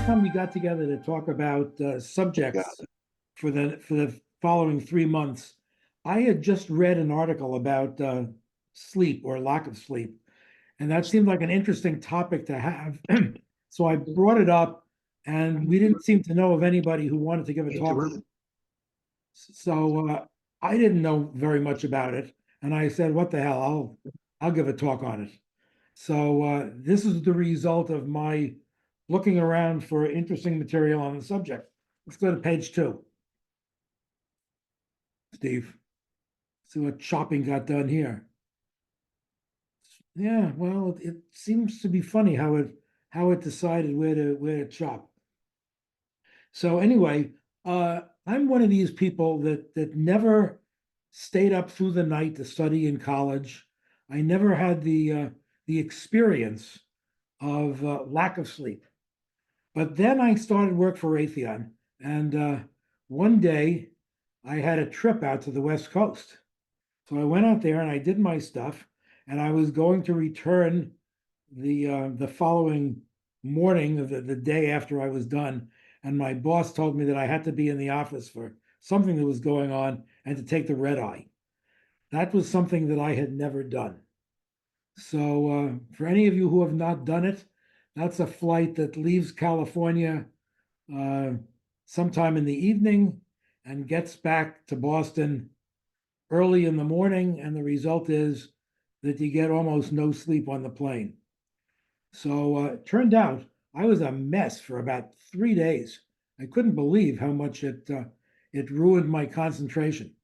last time we got together to talk about subjects for the following 3 months, I had just read an article about sleep or lack of sleep, and that seemed like an interesting topic to have. So I brought it up, and we didn't seem to know of anybody who wanted to give a talk. So I didn't know very much about it, and I said, "What the hell? I'll give a talk on it." So this is the result of my looking around for interesting material on the subject. Let's go to page 2. Steve, see what chopping got done here. Yeah, well, it seems to be funny how it decided where to chop. So anyway, I'm one of these people that never stayed up through the night to study in college. I never had the experience of lack of sleep. But then I started work for Raytheon, and one day I had a trip out to the West Coast. So I went out there and I did my stuff, and I was going to return the following morning of the day after I was done. And my boss told me that I had to be in the office for something that was going on and to take the red eye. That was something that I had never done. So for any of you who have not done it, that's a flight that leaves California uh, sometime in the evening and gets back to Boston early in the morning. And the result is that you get almost no sleep on the plane. So it turned out I was a mess for about 3 days. I couldn't believe how much it ruined my concentration.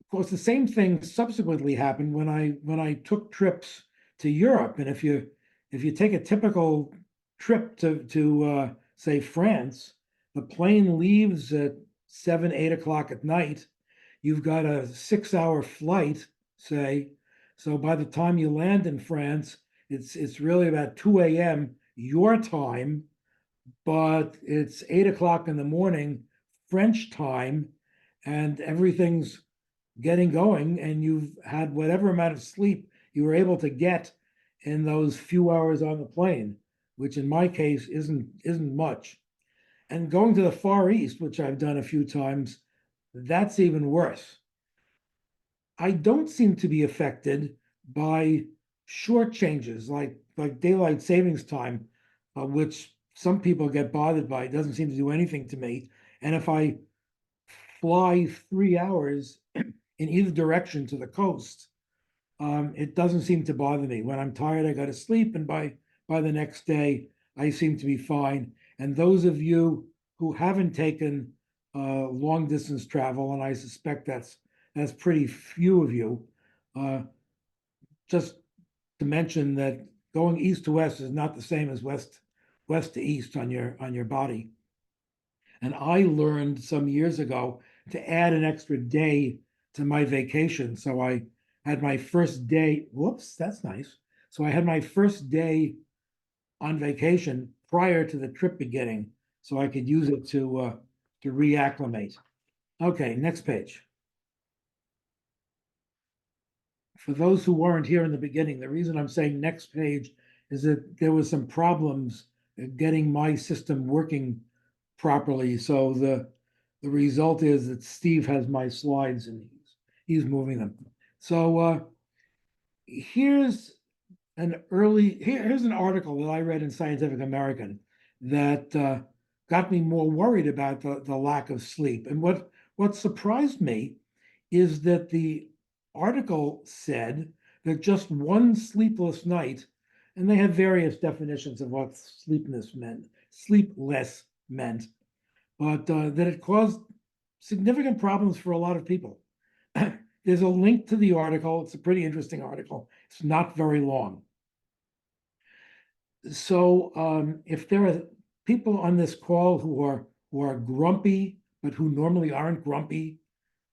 Of course, the same thing subsequently happened when I took trips to Europe. And if you take a typical trip to say France, the plane leaves at 7, 8 o'clock at night. You've got a 6 hour flight, say. So by the time you land in France, it's really about 2 a.m. your time, but it's 8 o'clock in the morning French time, and everything's getting going, and you've had whatever amount of sleep you were able to get in those few hours on the plane, which in my case isn't much. And going to the Far East, which I've done a few times, that's even worse. I don't seem to be affected by short changes like daylight savings time, which some people get bothered by. It doesn't seem to do anything to me. And if I fly 3 hours in either direction to the coast, it doesn't seem to bother me. When I'm tired, I go to sleep, and by the next day, I seem to be fine. And those of you who haven't taken long distance travel, and I suspect that's pretty few of you, uh, just to mention that going east to west is not the same as west to east on your body. And I learned some years ago to add an extra day to my vacation. So I had my first day. Whoops, that's nice. So I had my first day on vacation prior to the trip beginning, so I could use it to reacclimate. Okay, next page. For those who weren't here in the beginning, the reason I'm saying next page is that there was some problems getting my system working properly. So the result is that Steve has my slides and he's moving them. So here's here's an article that I read in Scientific American that got me more worried about the lack of sleep. And what surprised me is that the article said that just one sleepless night, and they had various definitions of what sleepless meant, but that it caused significant problems for a lot of people. There's a link to the article. It's a pretty interesting article. It's not very long. So if there are people on this call who are grumpy, but who normally aren't grumpy,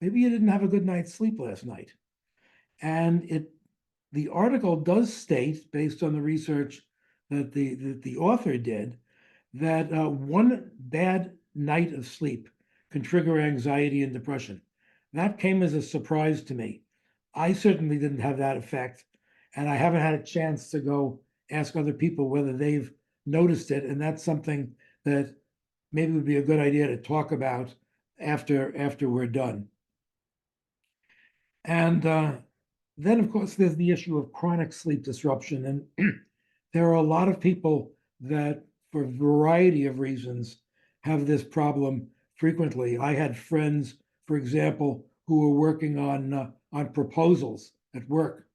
maybe you didn't have a good night's sleep last night. And the article does state, based on the research that the author did, that one bad night of sleep can trigger anxiety and depression. That came as a surprise to me. I certainly didn't have that effect, and I haven't had a chance to go ask other people whether they've noticed it, and that's something that maybe would be a good idea to talk about after we're done. And then, of course, there's the issue of chronic sleep disruption. And there are a lot of people that, for a variety of reasons, have this problem frequently. I had friends, for example, who were working on proposals at work,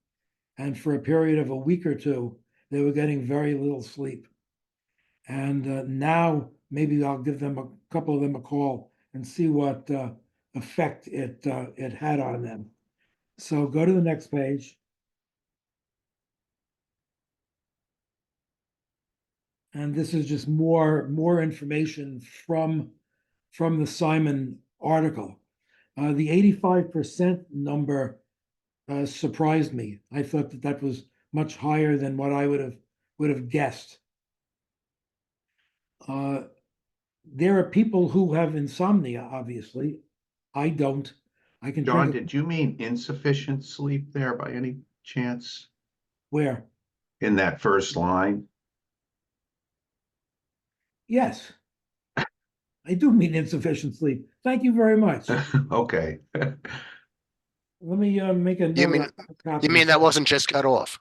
and for a period of a week or two, they were getting very little sleep. And now maybe I'll give them a couple of them a call and see what effect it had on them. So go to the next page. And this is just more information from the Simon article. The 85% number surprised me. I thought that was much higher than what I would have guessed. There are people who have insomnia, obviously. I don't. I can John, drink. did you mean insufficient sleep there by any chance Where? in that first line? Yes, I do mean insufficient sleep. Thank you very much. Okay. Let me make a You note. mean Copy. you mean that wasn't just cut off?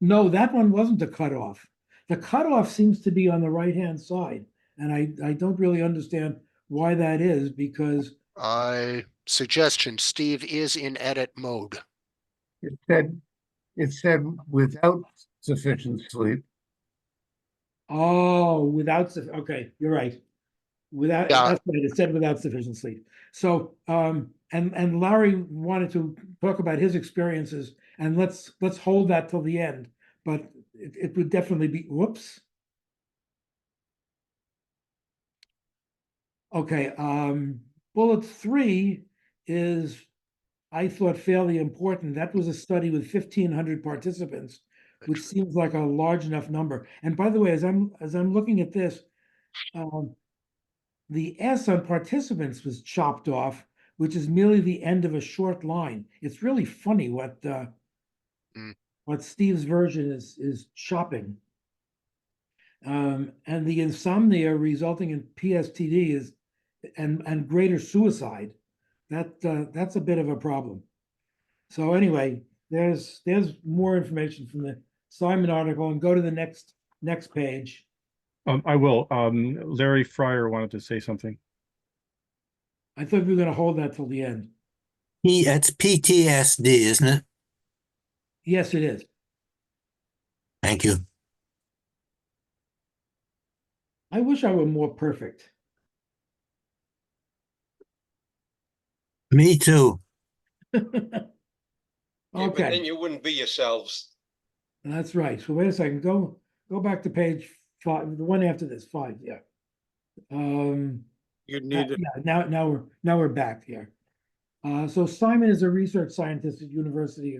No, that one wasn't a cutoff. The cutoff seems to be on the right-hand side, and I don't really understand why that is, because Suggestion, Steve is in edit mode. It said without sufficient sleep. without okay, you're right. Without Yeah. That's right. It said without sufficient sleep. So and Larry wanted to talk about his experiences, and let's hold that till the end. But it would definitely be whoops. Okay, bullet 3 is, I thought, fairly important. That was a study with 1,500 participants, which seems like a large enough number. And by the way, as I'm looking at this, the S on participants was chopped off, which is merely the end of a short line. It's really funny what Steve's version is chopping. And the insomnia resulting in PSTD is and greater suicide. That's a bit of a problem. So anyway, there's more information from the Simon article, and go to the next page. I will. Larry Fryer wanted to say something. I thought we were going to hold that till the end. It's PTSD, isn't it? Yes, it is. Thank you. I wish I were more perfect. Me too. Yeah, but Okay, then you wouldn't be yourselves. that's right. So wait a second. Go back to page 5, the one after this, 5. Yeah. You'd need it. Yeah. Now we're back here. So Simon is a research scientist at University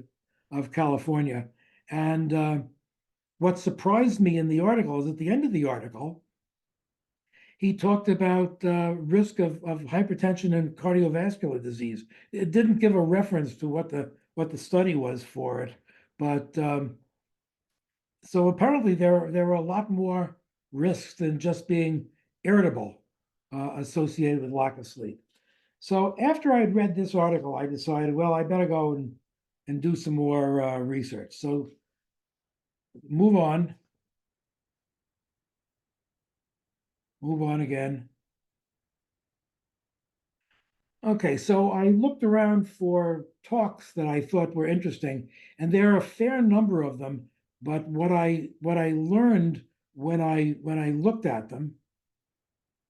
of California, and what surprised me in the article is at the end of the article, he talked about risk of hypertension and cardiovascular disease. It didn't give a reference to what the study was for it, but so apparently there are a lot more risks than just being irritable associated with lack of sleep. So after I had read this article, I decided, well, I better go and do some more research. So move on. Move on again. Okay, so I looked around for talks that I thought were interesting, and there are a fair number of them. But what I learned when I looked at them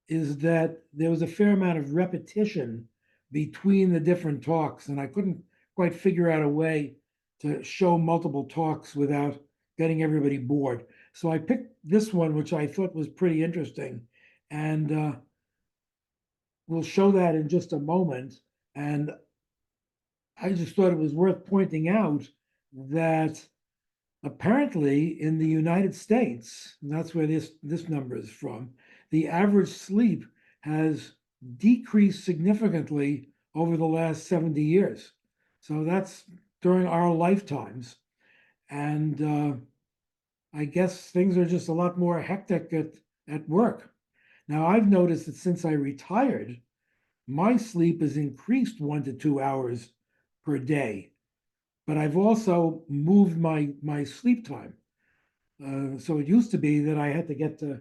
is that there was a fair amount of repetition between the different talks, and I couldn't quite figure out a way to show multiple talks without getting everybody bored. So I picked this one, which I thought was pretty interesting, and we'll show that in just a moment. And I just thought it was worth pointing out that apparently in the United States, and that's where this number is from, the average sleep has decreased significantly over the last 70 years. So that's during our lifetimes. And I guess things are just a lot more hectic at work. Now, I've noticed that since I retired, my sleep has increased 1 to 2 hours per day, but I've also moved my sleep time. So it used to be that I had to get to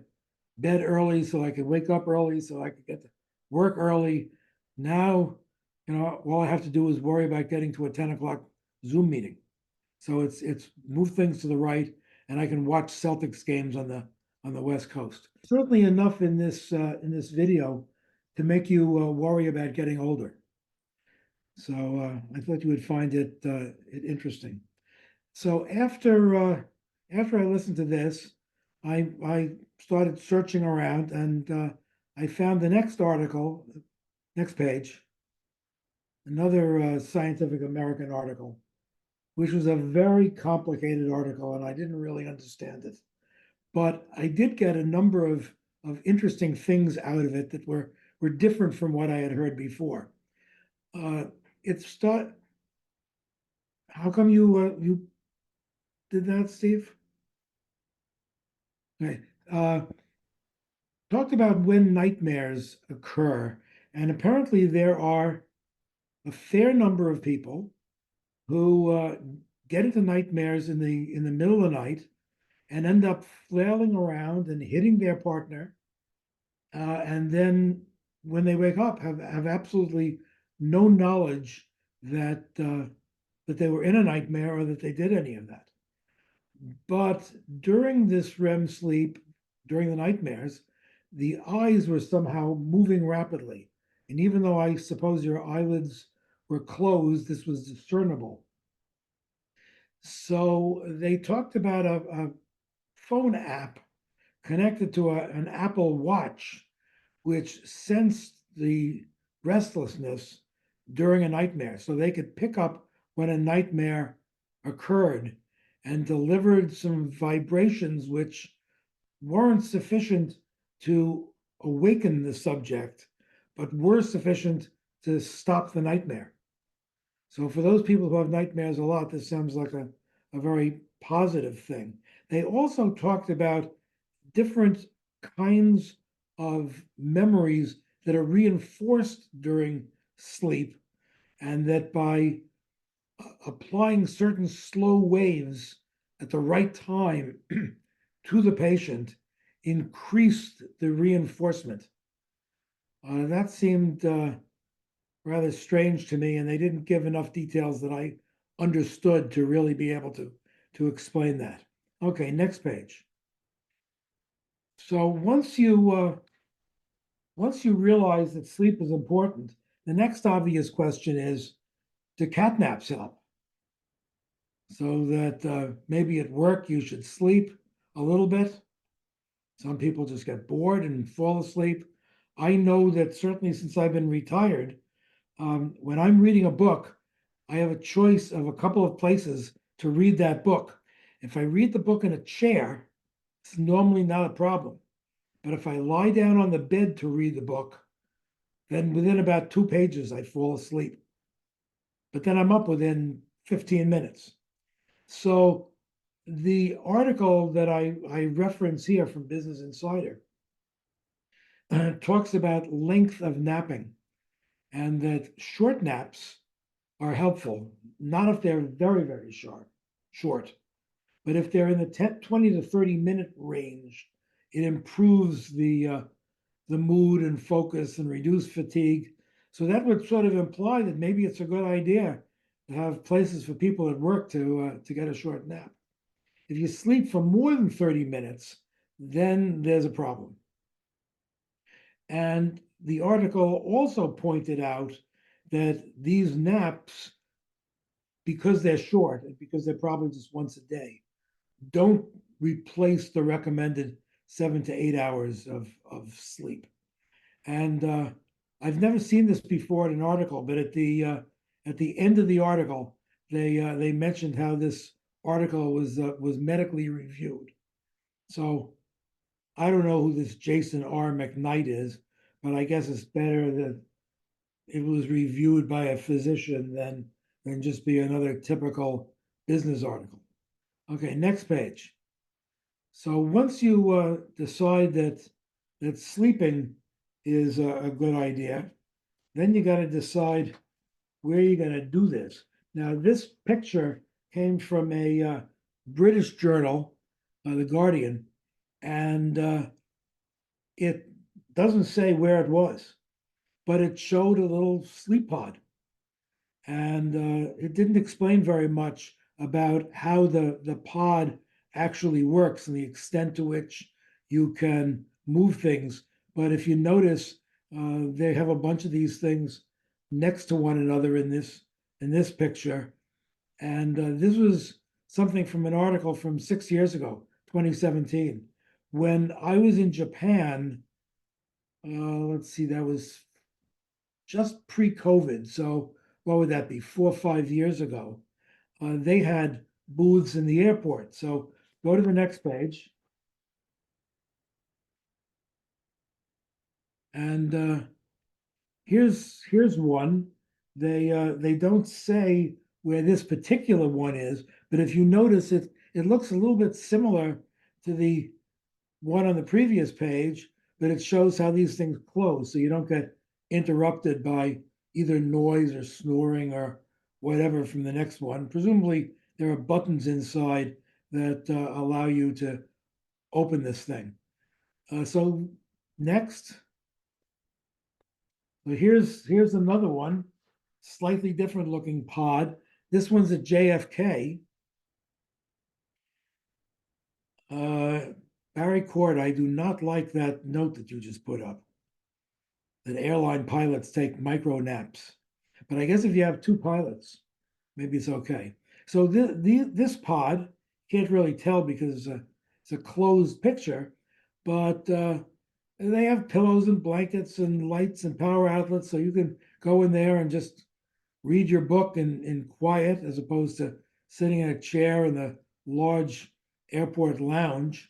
bed early so I could wake up early, so I could get to work early. Now, all I have to do is worry about getting to a 10 o'clock Zoom meeting. So it's moved things to the right, and I can watch Celtics games on the West Coast. Certainly enough in this video to make you worry about getting older. So I thought you would find it interesting. So after I listened to this, I started searching around, and I found the next article, next page, another Scientific American article, which was a very complicated article, and I didn't really understand it. But I did get a number of interesting things out of it that were different from what I had heard before. How come you did that, Steve? Okay. Talked about when nightmares occur, and apparently there are a fair number of people who get into nightmares in the middle of the night and end up flailing around and hitting their partner, and then when they wake up, have absolutely no knowledge that they were in a nightmare or that they did any of that. But during this REM sleep, during the nightmares, the eyes were somehow moving rapidly. And even though I suppose your eyelids were closed, this was discernible. So they talked about a phone app connected to an Apple Watch, which sensed the restlessness during a nightmare. So they could pick up when a nightmare occurred and delivered some vibrations which weren't sufficient to awaken the subject, but were sufficient to stop the nightmare. So for those people who have nightmares a lot, this sounds like a very positive thing. They also talked about different kinds of memories that are reinforced during sleep, and that by applying certain slow waves at the right time to the patient increased the reinforcement. That seemed rather strange to me, and they didn't give enough details that I understood to really be able to explain that. Okay, next page. So once you realize that sleep is important, the next obvious question is, do cat naps help? So that maybe at work you should sleep a little bit. Some people just get bored and fall asleep. I know that certainly since I've been retired, when I'm reading a book, I have a choice of a couple of places to read that book. If I read the book in a chair, it's normally not a problem. But if I lie down on the bed to read the book, then within about 2 pages, I fall asleep. But then I'm up within 15 minutes. So the article that I reference here from Business Insider talks about length of napping, and that short naps are helpful, not if they're very, very short, but if they're in the 20 to 30-minute range, it improves the mood and focus and reduce fatigue. So that would sort of imply that maybe it's a good idea to have places for people at work to get a short nap. If you sleep for more than 30 minutes, then there's a problem. And the article also pointed out that these naps, because they're short and because they're probably just once a day, don't replace the recommended 7 to 8 hours of sleep. And I've never seen this before in an article, but at the end of the article, they mentioned how this article was medically reviewed. So I don't know who this Jason R. McKnight is, but I guess it's better that it was reviewed by a physician than just be another typical business article. Okay, next page. So once you decide that sleeping is a good idea, then you got to decide where you're going to do this. Now, this picture came from a British journal, The Guardian, and it doesn't say where it was, but it showed a little sleep pod. And it didn't explain very much about how the pod actually works and the extent to which you can move things. But if you notice, they have a bunch of these things next to one another in this picture. And this was something from an article from 6 years ago, 2017. When I was in Japan, let's see, that was just pre-COVID. So what would that be? 4 or 5 years ago. They had booths in the airport. So go to the next page. And here's one. They don't say where this particular one is, but if you notice it looks a little bit similar to the one on the previous page, but it shows how these things close, so you don't get interrupted by either noise or snoring or whatever from the next one. Presumably, there are buttons inside that allow you to open this thing. So next, so here's another one, slightly different looking pod. This one's at JFK. Barry Court, I do not like that note that you just put up, that airline pilots take micro naps. But I guess if you have two pilots, maybe it's okay. So this pod, can't really tell because it's a closed picture, but they have pillows and blankets and lights and power outlets, so you can go in there and just read your book in quiet as opposed to sitting in a chair in the large airport lounge.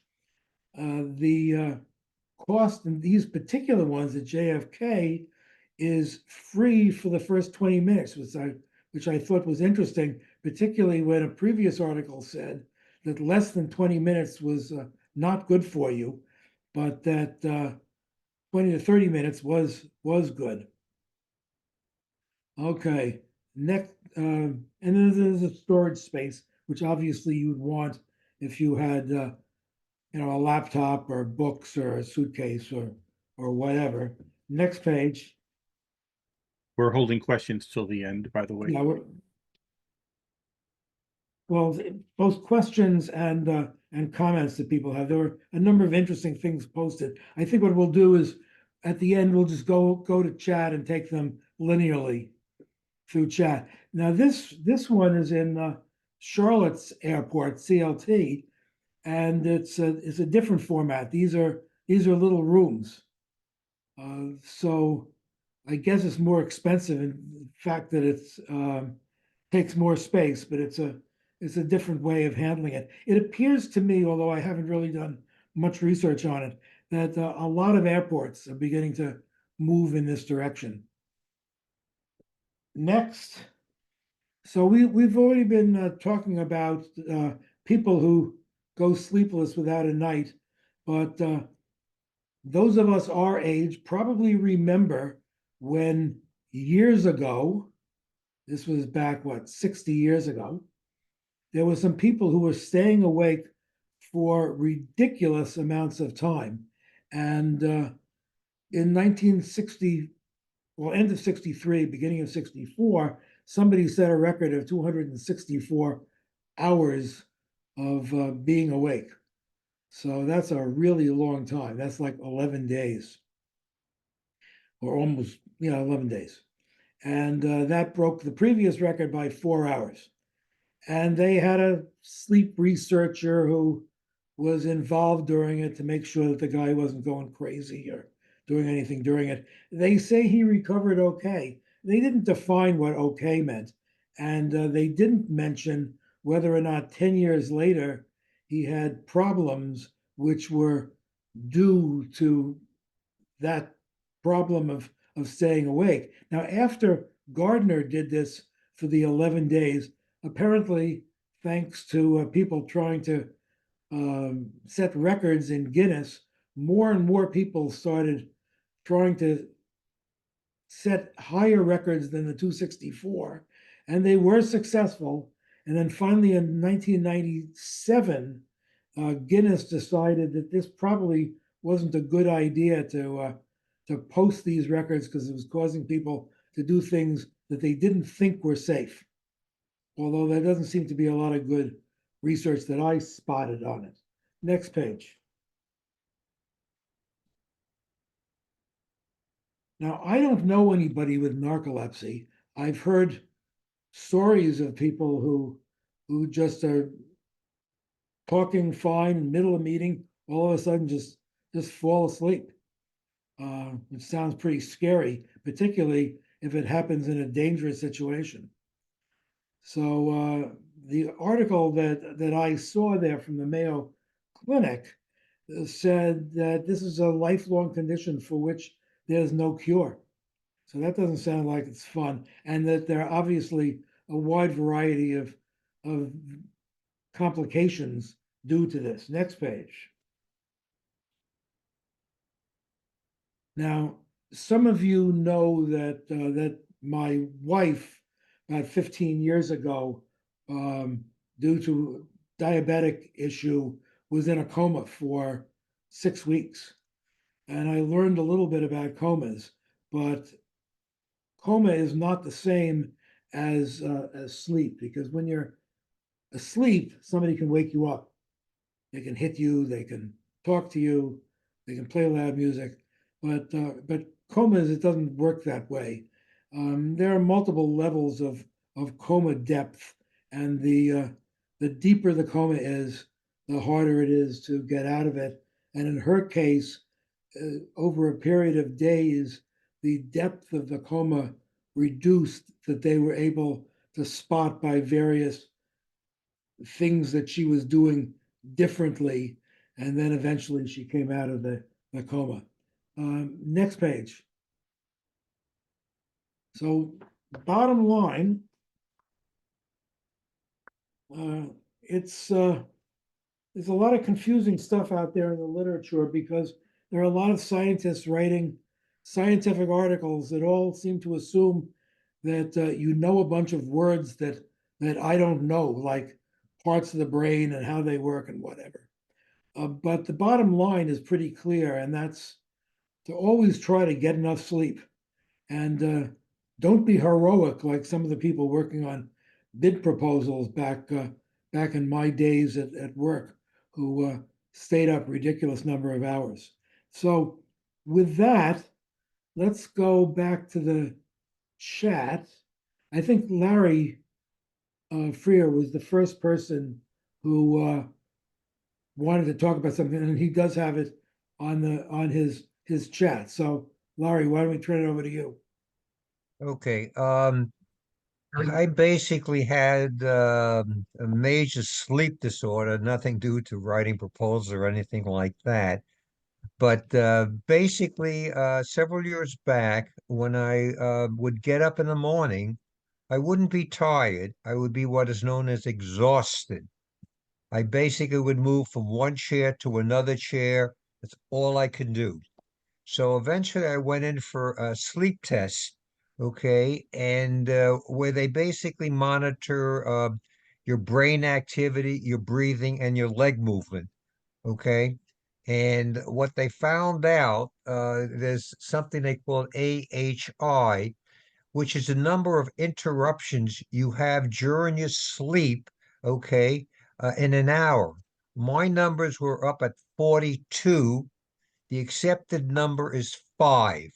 The cost in these particular ones at JFK is free for the first 20 minutes, which I thought was interesting, particularly when a previous article said that less than 20 minutes was not good for you, but that 20 to 30 minutes was good. Okay, next, and then there's a storage space, which obviously you'd want if you had a laptop or books or a suitcase or whatever. Next page. We're holding questions till the end, by the way. Yeah, well, both questions and comments that people have. There were a number of interesting things posted. I think what we'll do is at the end we'll just go to chat and take them linearly through chat. Now this one is in Charlotte's airport, CLT, and it's a different format. These are little rooms. So I guess it's more expensive in the fact that it's takes more space, but it's a different way of handling it. It appears to me, although I haven't really done much research on it, that a lot of airports are beginning to move in this direction. Next, so we've already been talking about people who go sleepless without a night, but those of us our age probably remember when years ago, this was back, 60 years ago, there were some people who were staying awake for ridiculous amounts of time. And in 1960, well, end of 63, beginning of 64, somebody set a record of 264 hours of being awake. So that's a really long time. That's like 11 days or almost, 11 days. And that broke the previous record by 4 hours. And they had a sleep researcher who was involved during it to make sure that the guy wasn't going crazy or doing anything during it. They say he recovered okay. They didn't define what okay meant. And they didn't mention whether or not 10 years later he had problems which were due to that problem of staying awake. Now, after Gardner did this for the 11 days, apparently, thanks to people trying to set records in Guinness, more and more people started trying to set higher records than the 264, and they were successful. And then finally in 1997, Guinness decided that this probably wasn't a good idea to post these records because it was causing people to do things that they didn't think were safe. Although there doesn't seem to be a lot of good research that I spotted on it. Next page. Now, I don't know anybody with narcolepsy. I've heard stories of people who just are talking fine in the middle of a meeting, all of a sudden just fall asleep. It sounds pretty scary, particularly if it happens in a dangerous situation. So the article that I saw there from the Mayo Clinic said that this is a lifelong condition for which there's no cure. So that doesn't sound like it's fun, and that there are obviously a wide variety of complications due to this. Next page. Now, some of you know that my wife, about 15 years ago, due to diabetic issue, was in a coma for 6 weeks. And I learned a little bit about comas, but coma is not the same as sleep, because when you're asleep, somebody can wake you up. They can hit you, they can talk to you, they can play loud music, but comas, it doesn't work that way. There are multiple levels of coma depth, and the deeper the coma is, the harder it is to get out of it. And in her case, over a period of days, the depth of the coma reduced that they were able to spot by various things that she was doing differently. And then eventually she came out of the coma. Next page. So, bottom line, it's there's a lot of confusing stuff out there in the literature because there are a lot of scientists writing scientific articles that all seem to assume that you know a bunch of words that I don't know, like parts of the brain and how they work and whatever. But the bottom line is pretty clear, and that's to always try to get enough sleep. And don't be heroic like some of the people working on bid proposals back in my days at work, who stayed up ridiculous number of hours. So with that, let's go back to the chat. I think Larry Freer was the first person who wanted to talk about something, and he does have it on his chat. So Larry, why don't we turn it over to you? Okay, I basically had a major sleep disorder, nothing due to writing proposals or anything like that. But basically, several years back, when I would get up in the morning, I wouldn't be tired. I would be what is known as exhausted. I basically would move from one chair to another chair. That's all I could do. So eventually I went in for a sleep test, okay, and where they basically monitor your brain activity, your breathing, and your leg movement, okay? And what they found out, there's something they call AHI, which is the number of interruptions you have during your sleep, okay, in an hour. My numbers were up at 42. The accepted number is 5.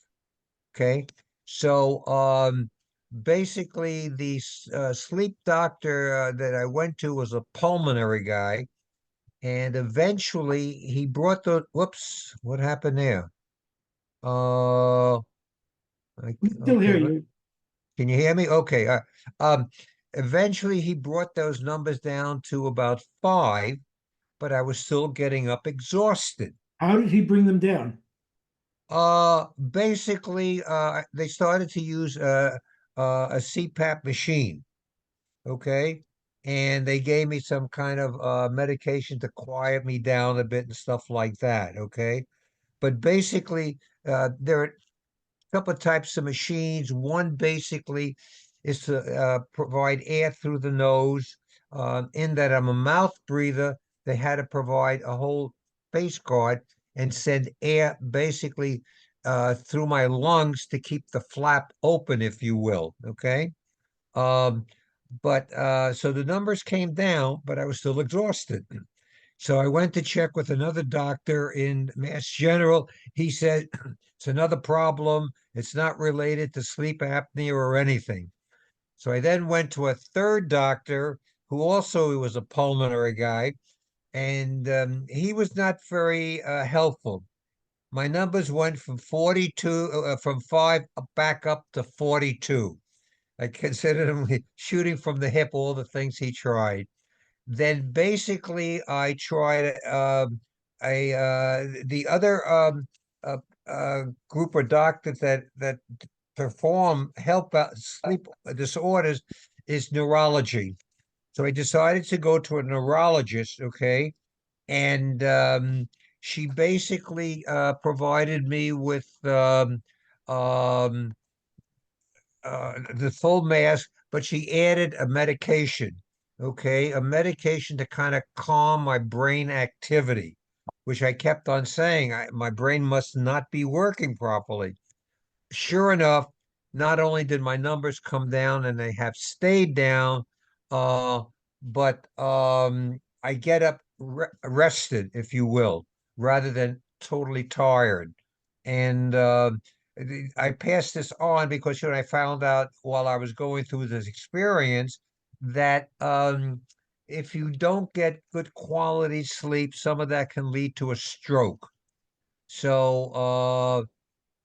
Okay. So basically the sleep doctor that I went to was a pulmonary guy. And eventually he brought the, whoops, what happened there? Uh, We still hear you. can you hear me? Okay. Um, eventually he brought those numbers down to about 5, but I was still getting up exhausted. How did he bring them down? Basically, they started to use a CPAP machine. Okay. and they gave me some kind of medication to quiet me down a bit and stuff like that. Okay. But basically, there are a couple of types of machines. One basically is to provide air through the nose. In that I'm a mouth breather, they had to provide a whole face guard and send air basically through my lungs to keep the flap open, if you will. Okay. Um, but so the numbers came down, but I was still exhausted. So I went to check with another doctor in Mass General. He said it's another problem. It's not related to sleep apnea or anything. So I then went to a third doctor who also was a pulmonary guy, and he was not very helpful. My numbers went from 42, from 5 back up to 42. I considered him shooting from the hip, all the things he tried. Then basically I tried the other uh, group of doctors that perform help out sleep disorders is neurology. So I decided to go to a neurologist, okay, and she basically provided me with um, the full mask, but she added a medication, okay, a medication to kind of calm my brain activity, which I kept on saying my brain must not be working properly. Sure enough, not only did my numbers come down and they have stayed down, uh, but I get up rested, if you will, rather than totally tired. And I passed this on because I found out while I was going through this experience that if you don't get good quality sleep, some of that can lead to a stroke. So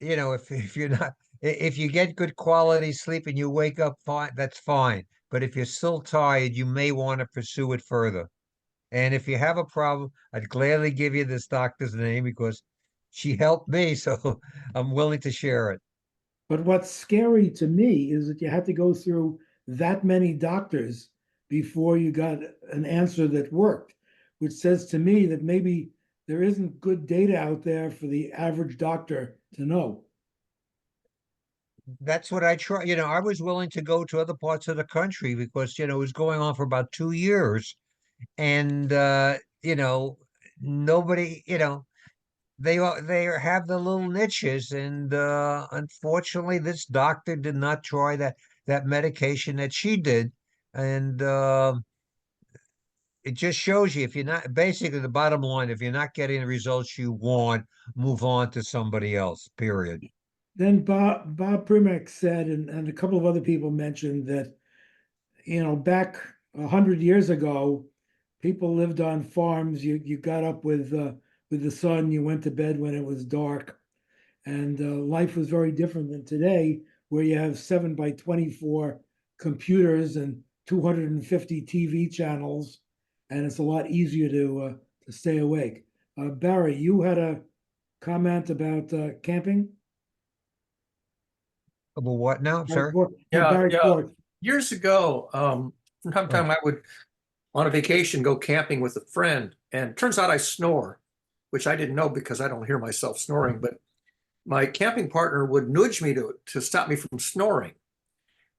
if you're not if you get good quality sleep and you wake up fine, that's fine. But if you're still tired, you may want to pursue it further. And if you have a problem, I'd gladly give you this doctor's name because she helped me, so I'm willing to share it. But what's scary to me is that you had to go through that many doctors before you got an answer that worked, which says to me that maybe there isn't good data out there for the average doctor to know. That's what I try. I was willing to go to other parts of the country because, it was going on for about 2 years. And nobody, they have the little niches, and unfortunately this doctor did not try that medication that she did. And it just shows you, if you're not, basically the bottom line, if you're not getting the results you want, move on to somebody else, period. Then Bob Primack said, and a couple of other people mentioned that, back 100 years ago, people lived on farms. You got up with the sun, you went to bed when it was dark, and life was very different than today, where you have 7 by 24 computers and 250 TV channels, and it's a lot easier to stay awake. Barry, you had a comment about camping? Well, what now? I'm sorry. Yeah, Barry yeah. Ford. Years ago, from time to time, I would on a vacation go camping with a friend, and turns out I snore, which I didn't know because I don't hear myself snoring. But my camping partner would nudge me to stop me from snoring.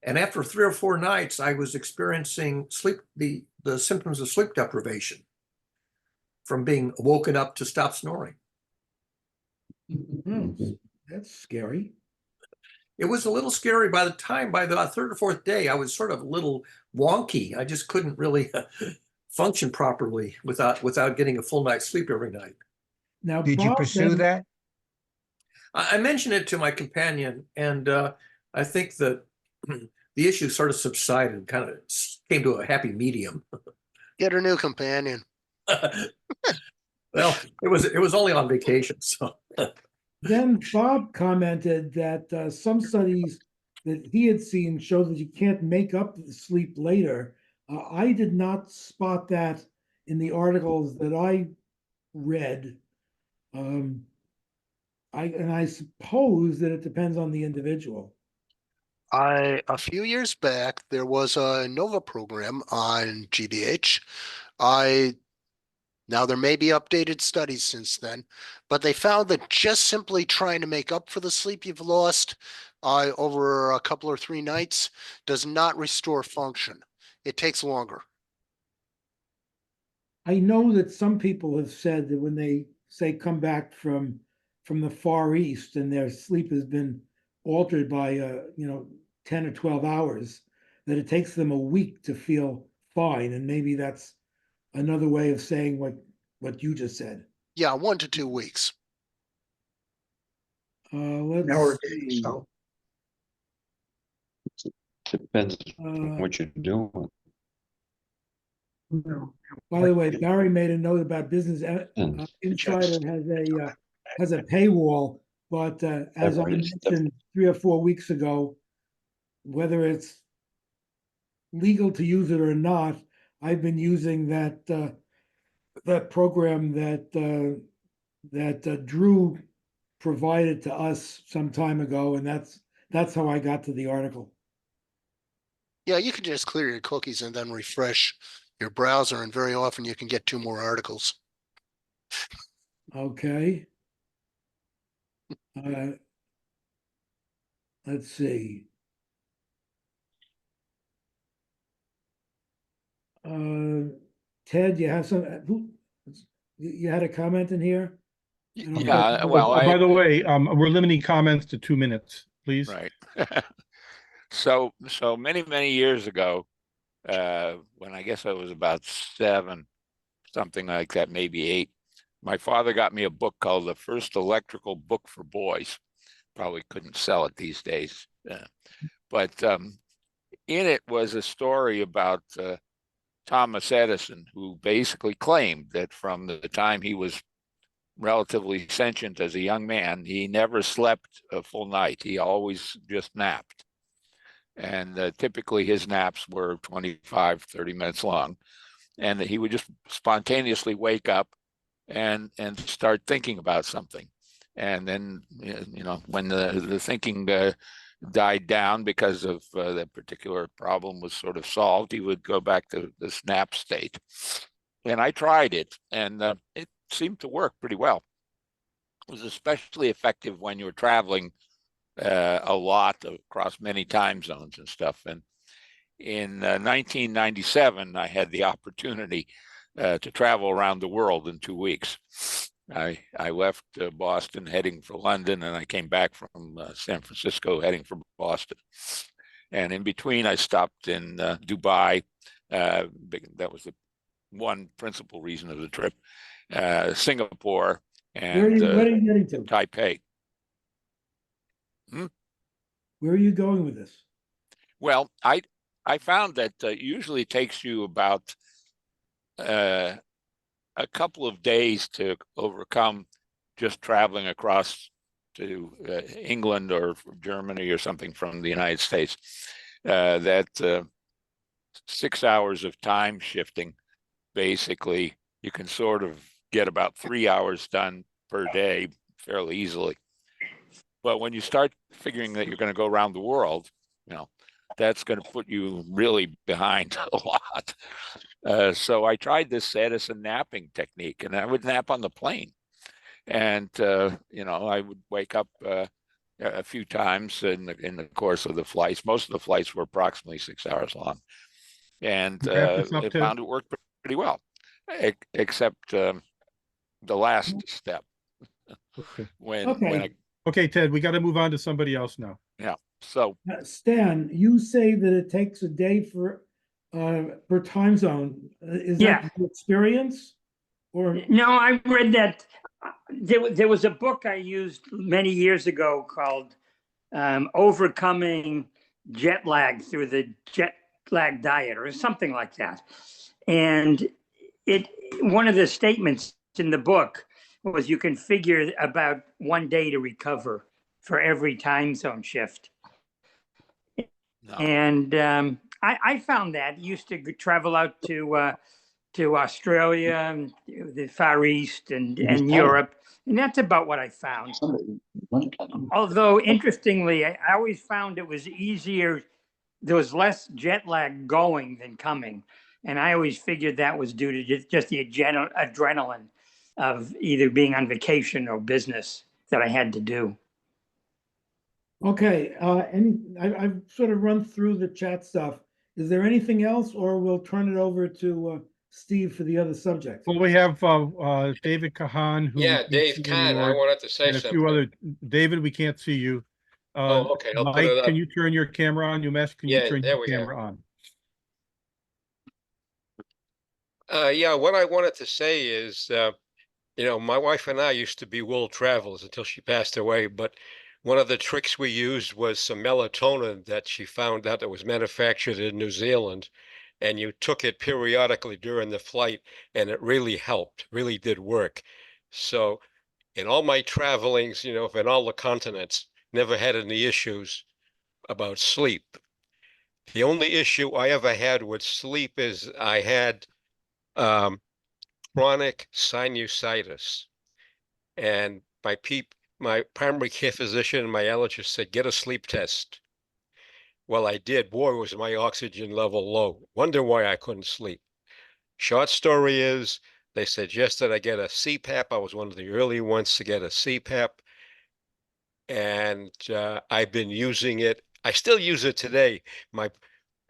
And after 3 or 4 nights, I was experiencing the symptoms of sleep deprivation from being woken up to stop snoring. Oh, that's scary. It was a little scary. By the third or fourth day, I was sort of a little wonky. I just couldn't really function properly without getting a full night's sleep every night. Now, Did you Bob pursue then, that? I mentioned it to my companion, and I think that the issue sort of subsided, kind of came to a happy medium. Get a new companion. Well, it was only on vacation, so then Bob commented that some studies that he had seen show that you can't make up the sleep later. I did not spot that in the articles that I read. And I suppose that it depends on the individual. A few years back, there was a NOVA program on GBH. Now there may be updated studies since then, but they found that just simply trying to make up for the sleep you've lost over a couple or 3 nights does not restore function. It takes longer. I know that some people have said that when they say come back from the Far East and their sleep has been altered by 10 or 12 hours, that it takes them a week to feel fine. And maybe that's another way of saying what you just said. Yeah, 1 to 2 weeks. Let's Nowadays, see. so Depends Uh, on what you're doing. By the way, Barry made a note about Business And Insider has a paywall, but as I mentioned 3 or 4 weeks ago, whether it's legal to use it or not, I've been using that program that Drew provided to us some time ago, and that's how I got to the article. Yeah, you can just clear your cookies and then refresh your browser, and very often you can get 2 more articles. Okay. Let's see. Ted, you have you had a comment in here? I don't know. Yeah, well, by the way, we're limiting comments to 2 minutes, please. right. So many years ago, when I guess I was about 7, something like that, maybe 8, my father got me a book called The First Electrical Book for Boys. Probably couldn't sell it these days. But in it was a story about Thomas Edison, who basically claimed that from the time he was relatively sentient as a young man, he never slept a full night. He always just napped. And typically his naps were 25, 30 minutes long. And he would just spontaneously wake up and start thinking about something. And then, when the thinking died down because of that particular problem was sort of solved, he would go back to this nap state. And I tried it, and it seemed to work pretty well. It was especially effective when you were traveling a lot across many time zones and stuff. And in 1997, I had the opportunity to travel around the world in 2 weeks. I left Boston heading for London, and I came back from San Francisco heading for Boston. And in between, I stopped in Dubai. That was the one principal reason of the trip. Singapore and Where are you getting to? Taipei. Where are you going with this? Well, I found that usually takes you about a couple of days to overcome just traveling across to England or Germany or something from the United States. That 6 hours of time shifting, basically, you can sort of get about 3 hours done per day fairly easily. But when you start figuring that you're going to go around the world, that's going to put you really behind a lot. So I tried this Edison napping technique, and I would nap on the plane. And, I would wake up a few times in the course of the flights. Most of the flights were approximately 6 hours long. And I found it worked pretty well, except the last step. Okay. Okay, Ted, we got to move on to somebody else now. Yeah. So Stan, you say that it takes a day per time zone. Is that your experience? Or no, I read that there was a book I used many years ago called Overcoming Jet Lag Through the Jet Lag Diet or something like that. And one of the statements in the book was you can figure about 1 day to recover for every time zone shift. No. And I found that used to travel out to to Australia, and the Far East, and was Europe, and that's about what I found. Although interestingly, I always found it was easier. There was less jet lag going than coming, and I always figured that was due to just the adrenaline of either being on vacation or business that I had to do. Okay, and I've sort of run through the chat stuff. Is there anything else, or we'll turn it over to Steve for the other subject? Well, we have David Kahan, who we Yeah, can't Dave see Kahn, I anymore, wanted to say and a something. few other. David, we can't see you. Oh, okay, I'll put Mike, it up. can you turn your camera on? Umesh, can you Yeah, turn there your we go. camera on? Yeah, what I wanted to say is, my wife and I used to be world travelers until she passed away, but one of the tricks we used was some melatonin that she found out that was manufactured in New Zealand, and you took it periodically during the flight, and it really helped, really did work. So in all my travelings, in all the continents, never had any issues about sleep. The only issue I ever had with sleep is I had chronic sinusitis, and my primary care physician and my allergist said, get a sleep test. Well, I did. Boy, was my oxygen level low. Wonder why I couldn't sleep. Short story is, they suggested I get a CPAP. I was one of the early ones to get a CPAP, and I've been using it. I still use it today.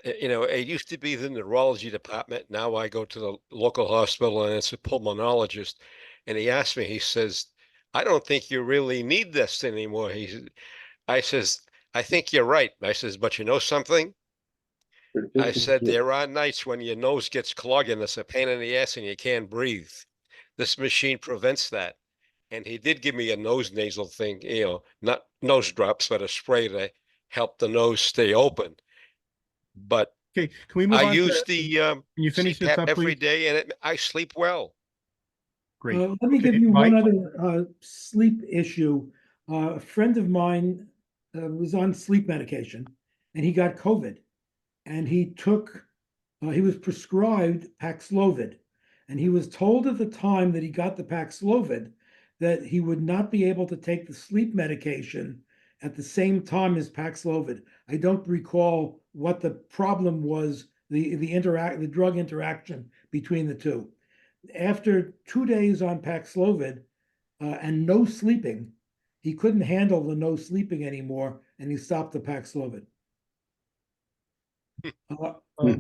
It used to be the neurology department. Now I go to the local hospital and it's a pulmonologist. And he asked me, he says, I don't think you really need this anymore. I says, I think you're right. I says, but you know something? I said, there are nights when your nose gets clogged and it's a pain in the ass and you can't breathe. This machine prevents that. And he did give me a nose nasal thing, not nose drops, but a spray to help the nose stay open. But Okay, can we move I on use to, the can you finish this CPAP up, every please? day, and I sleep well. Great. Let me give Okay, you one Mike? other sleep issue. A friend of mine was on sleep medication, and he got COVID, and he was prescribed Paxlovid, and he was told at the time that he got the Paxlovid that he would not be able to take the sleep medication at the same time as Paxlovid. I don't recall what the problem was, the drug interaction between the two. After 2 days on Paxlovid and no sleeping, he couldn't handle the no sleeping anymore, and he stopped the Paxlovid.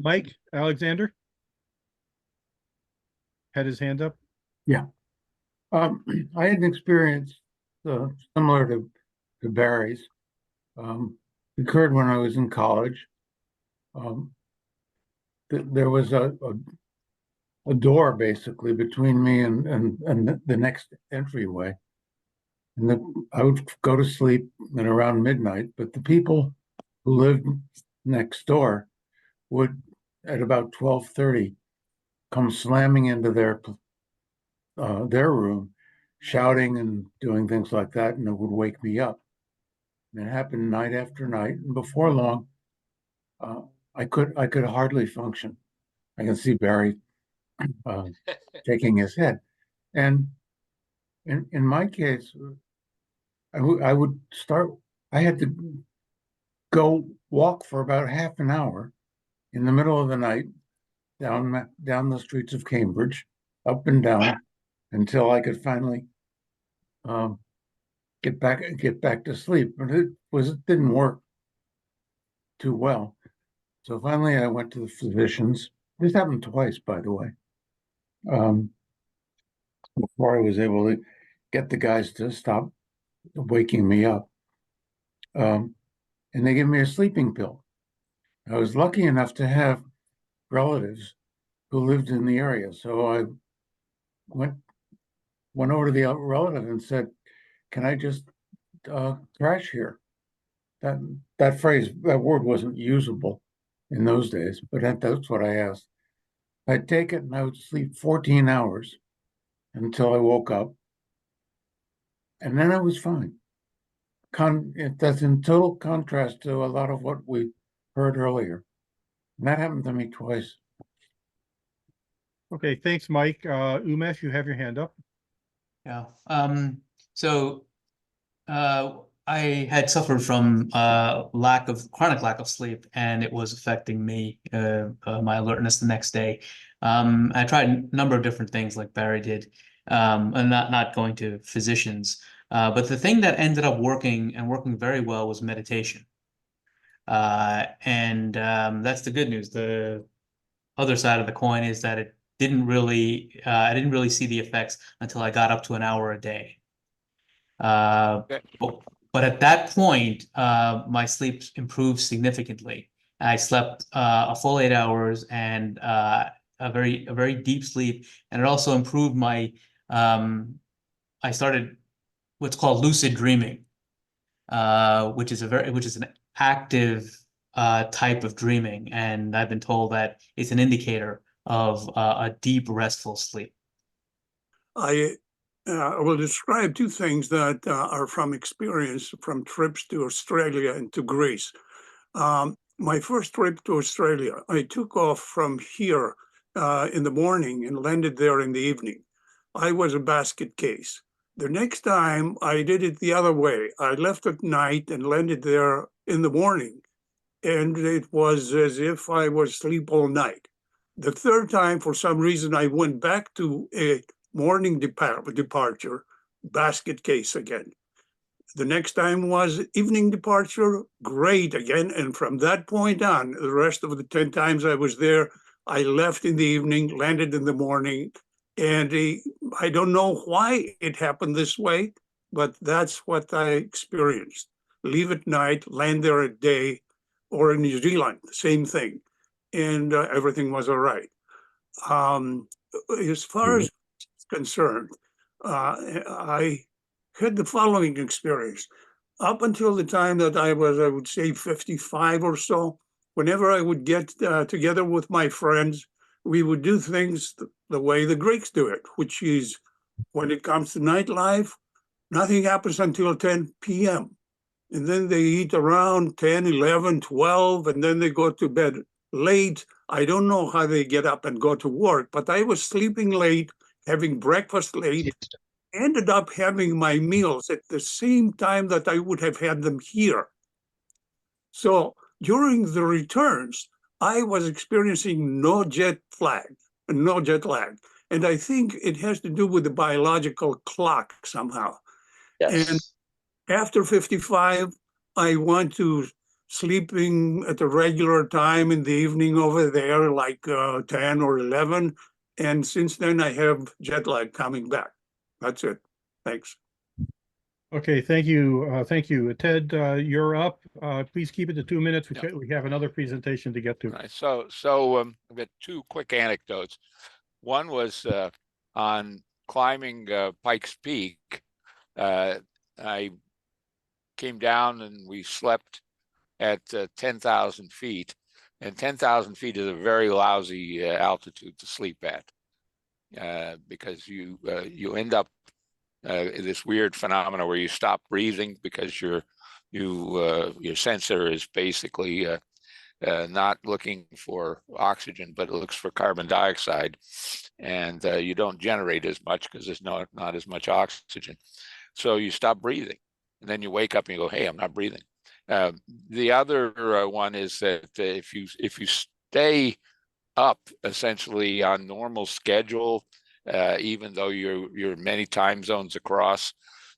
Mike Alexander had his hand up. Yeah. I had an experience similar to Barry's. Occurred when I was in college. There was a door basically between me and the next entryway. And I would go to sleep at around midnight, but the people who lived next door would, at about 12:30, come slamming into their room, shouting and doing things like that, and it would wake me up. And it happened night after night, and before long, I could hardly function. I can see Barry shaking his head, and in my case, I would start. I had to go walk for about half an hour in the middle of the night down the streets of Cambridge, up and down, until I could finally get back to sleep. But it didn't work too well. So finally, I went to the physicians. This happened twice, by the way, before I was able to get the guys to stop waking me up. And they gave me a sleeping pill. I was lucky enough to have relatives who lived in the area, so I went over to the relative and said, "Can I just crash here?" That word wasn't usable in those days, but that's what I asked. I'd take it and I would sleep 14 hours until I woke up, and then I was fine. That's in total contrast to a lot of what we heard earlier. And that happened to me twice. Okay, thanks, Mike. Umesh, you have your hand up. Yeah. So I had suffered from chronic lack of sleep, and it was affecting me, my alertness the next day. I tried a number of different things like Barry did, and not going to physicians. But the thing that ended up working and working very well was meditation. And that's the good news. The other side of the coin is that I didn't really see the effects until I got up to an hour a day. Okay. But at that point, my sleep improved significantly. I slept a full 8 hours and a very deep sleep, and it also improved my. I started what's called lucid dreaming, which is an active type of dreaming, and I've been told that it's an indicator of a deep, restful sleep. I will describe two things that are from experience from trips to Australia and to Greece. My first trip to Australia, I took off from here in the morning and landed there in the evening. I was a basket case. The next time I did it the other way. I left at night and landed there in the morning. And it was as if I was asleep all night. The third time, for some reason, I went back to a morning departure, basket case again. The next time was evening departure, great again. And from that point on, the rest of the 10 times I was there, I left in the evening, landed in the morning. And I don't know why it happened this way, but that's what I experienced. Leave at night, land there at day, or in New Zealand, same thing. And everything was all right. As far as concerned, I had the following experience. Up until the time that I was, I would say, 55 or so, whenever I would get together with my friends, we would do things the way the Greeks do it, which is when it comes to nightlife, nothing happens until 10 p.m. And then they eat around 10, 11, 12, and then they go to bed late. I don't know how they get up and go to work, but I was sleeping late, having breakfast late, ended up having my meals at the same time that I would have had them here. So during the returns, I was experiencing no jet lag. And I think it has to do with the biological clock somehow. Yes. And after 55, I went to sleeping at a regular time in the evening over there, like 10 or 11. And since then, I have jet lag coming back. That's it. Thanks. Okay, thank you. Thank you. Ted, you're up. Please keep it to 2 minutes. We have another presentation to get to. All right, so I've got two quick anecdotes. One was on climbing Pikes Peak. I came down and we slept at 10,000 feet, and 10,000 feet is a very lousy altitude to sleep at because you end up this weird phenomena where you stop breathing because your sensor is basically not looking for oxygen, but it looks for carbon dioxide, and you don't generate as much because there's not as much oxygen. So you stop breathing, and then you wake up and you go, "Hey, I'm not breathing." The other one is that if you stay up essentially on normal schedule, even though you're many time zones across,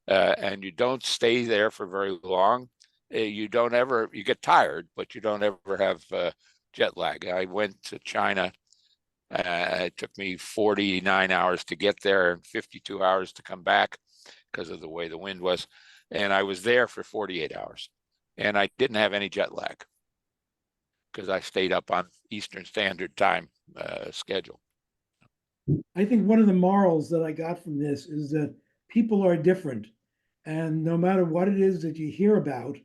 and you don't stay there for very long, you get tired, but you don't ever have jet lag. I went to China. It took me 49 hours to get there and 52 hours to come back because of the way the wind was. And I was there for 48 hours. And I didn't have any jet lag because I stayed up on Eastern Standard Time schedule. I think one of the morals that I got from this is that people are different. And no matter what it is that you hear about,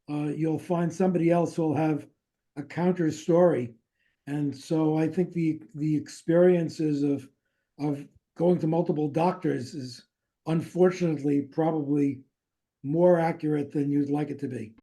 you'll find somebody else who'll have a counter story. And so I think the experiences of going to multiple doctors is unfortunately probably more accurate than you'd like it to be.